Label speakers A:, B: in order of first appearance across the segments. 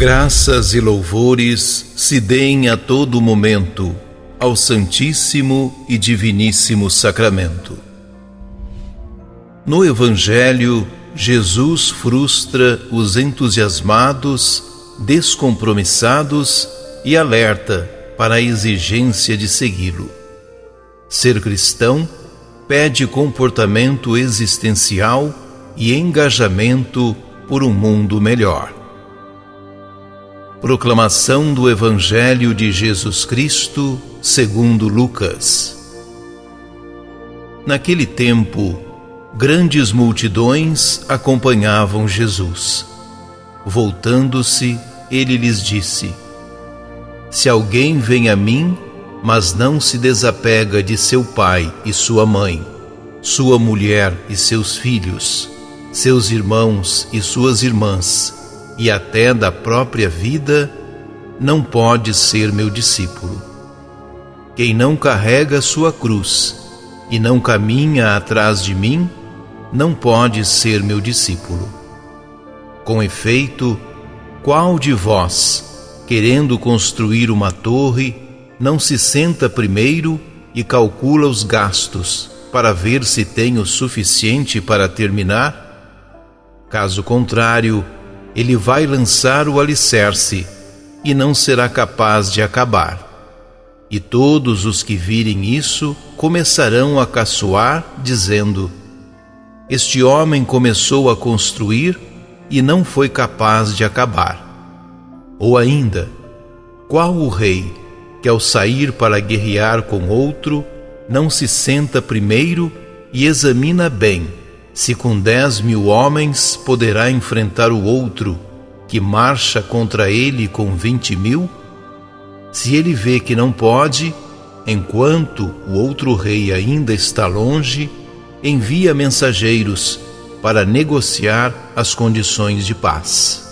A: Graças e louvores se deem a todo momento ao Santíssimo e Diviníssimo Sacramento. No Evangelho, Jesus frustra os entusiasmados, descompromissados e alerta para a exigência de segui-lo. Ser cristão pede comportamento existencial e engajamento por um mundo melhor. Proclamação do Evangelho de Jesus Cristo segundo Lucas. Naquele tempo, grandes multidões acompanhavam Jesus. Voltando-se, ele lhes disse: Se alguém vem a mim, mas não se desapega de seu pai e sua mãe, sua mulher e seus filhos, seus irmãos e suas irmãs, e até da própria vida, não pode ser meu discípulo. Quem não carrega sua cruz e não caminha atrás de mim, não pode ser meu discípulo. Com efeito, qual de vós, querendo construir uma torre, não se senta primeiro e calcula os gastos para ver se tem o suficiente para terminar? Caso contrário, ele vai lançar o alicerce e não será capaz de acabar. E todos os que virem isso começarão a caçoar, dizendo: Este homem começou a construir e não foi capaz de acabar. Ou ainda, qual o rei que ao sair para guerrear com outro, não se senta primeiro e examina bem se com 10.000 homens poderá enfrentar o outro, que marcha contra ele com 20.000? Se ele vê que não pode, enquanto o outro rei ainda está longe, envia mensageiros para negociar as condições de paz.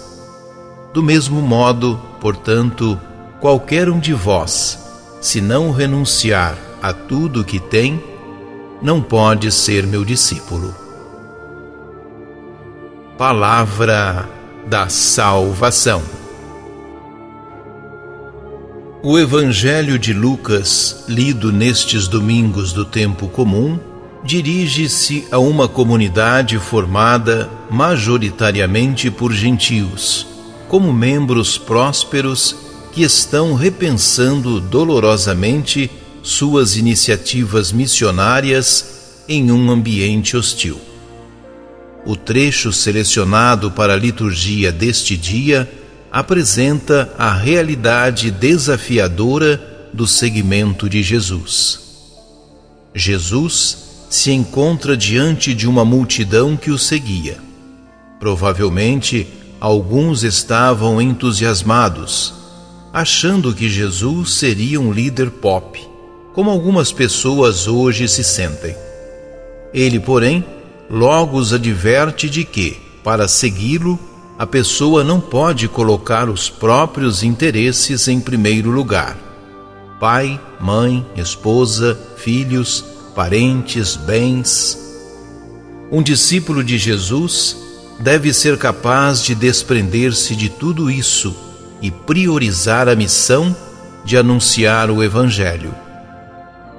A: Do mesmo modo, portanto, qualquer um de vós, se não renunciar a tudo que tem, não pode ser meu discípulo. Palavra da salvação. O Evangelho de Lucas, lido nestes domingos do tempo comum, dirige-se a uma comunidade formada majoritariamente por gentios, como membros prósperos que estão repensando dolorosamente suas iniciativas missionárias em um ambiente hostil. O trecho selecionado para a liturgia deste dia apresenta a realidade desafiadora do seguimento de Jesus. Jesus se encontra diante de uma multidão que o seguia. Provavelmente, alguns estavam entusiasmados, achando que Jesus seria um líder pop, como algumas pessoas hoje se sentem. Ele, porém, logo os adverte de que, para segui-lo, a pessoa não pode colocar os próprios interesses em primeiro lugar. Pai, mãe, esposa, filhos, parentes, bens. Um discípulo de Jesus deve ser capaz de desprender-se de tudo isso e priorizar a missão de anunciar o Evangelho.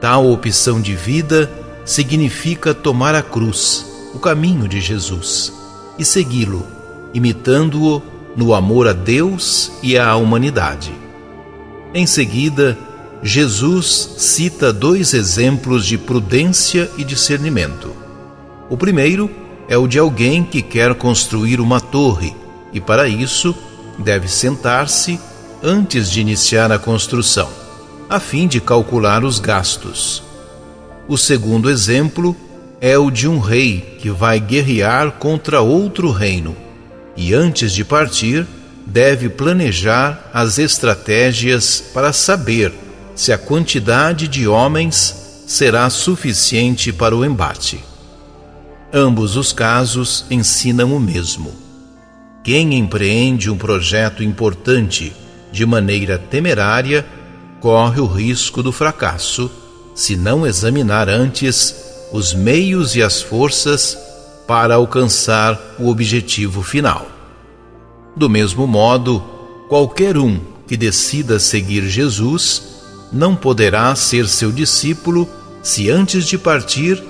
A: Tal opção de vida significa tomar a cruz, o caminho de Jesus, e segui-lo, imitando-o no amor a Deus e à humanidade. Em seguida, Jesus cita 2 exemplos de prudência e discernimento. O primeiro é o de alguém que quer construir uma torre e, para isso, deve sentar-se antes de iniciar a construção, a fim de calcular os gastos. O segundo exemplo é o de um rei que vai guerrear contra outro reino e, antes de partir, deve planejar as estratégias para saber se a quantidade de homens será suficiente para o embate. Ambos os casos ensinam o mesmo. Quem empreende um projeto importante de maneira temerária corre o risco do fracasso se não examinar antes os meios e as forças para alcançar o objetivo final. Do mesmo modo, Qualquer um que decida seguir Jesus não poderá ser seu discípulo se antes de partir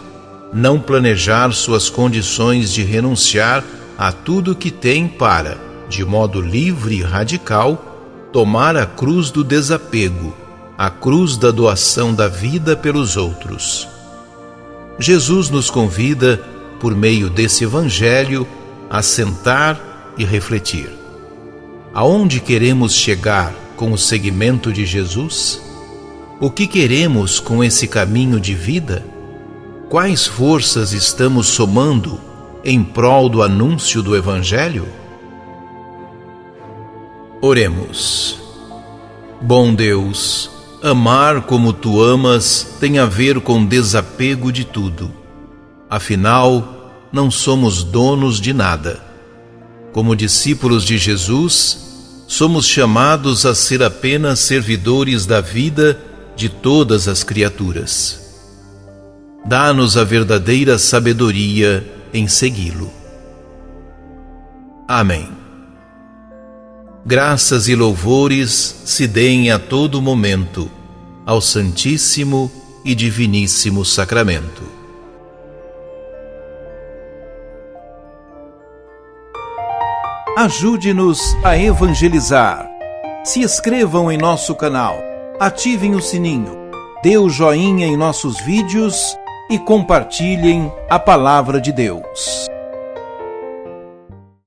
A: não planejar suas condições de renunciar a tudo que tem para, de modo livre e radical, tomar a cruz do desapego, a cruz da doação da vida pelos outros. Jesus nos convida, por meio desse Evangelho, a sentar e refletir. Aonde queremos chegar com o seguimento de Jesus? O que queremos com esse caminho de vida? Quais forças estamos somando em prol do anúncio do Evangelho? Oremos. Bom Deus, amar como Tu amas tem a ver com desapego de tudo. Afinal, não somos donos de nada. Como discípulos de Jesus, somos chamados a ser apenas servidores da vida de todas as criaturas. Dá-nos a verdadeira sabedoria em segui-lo. Amém. Graças e louvores se deem a todo momento ao Santíssimo e Diviníssimo Sacramento. Ajude-nos a evangelizar. Se inscrevam em nosso canal, ativem o sininho, dê o joinha em nossos vídeos e compartilhem a palavra de Deus.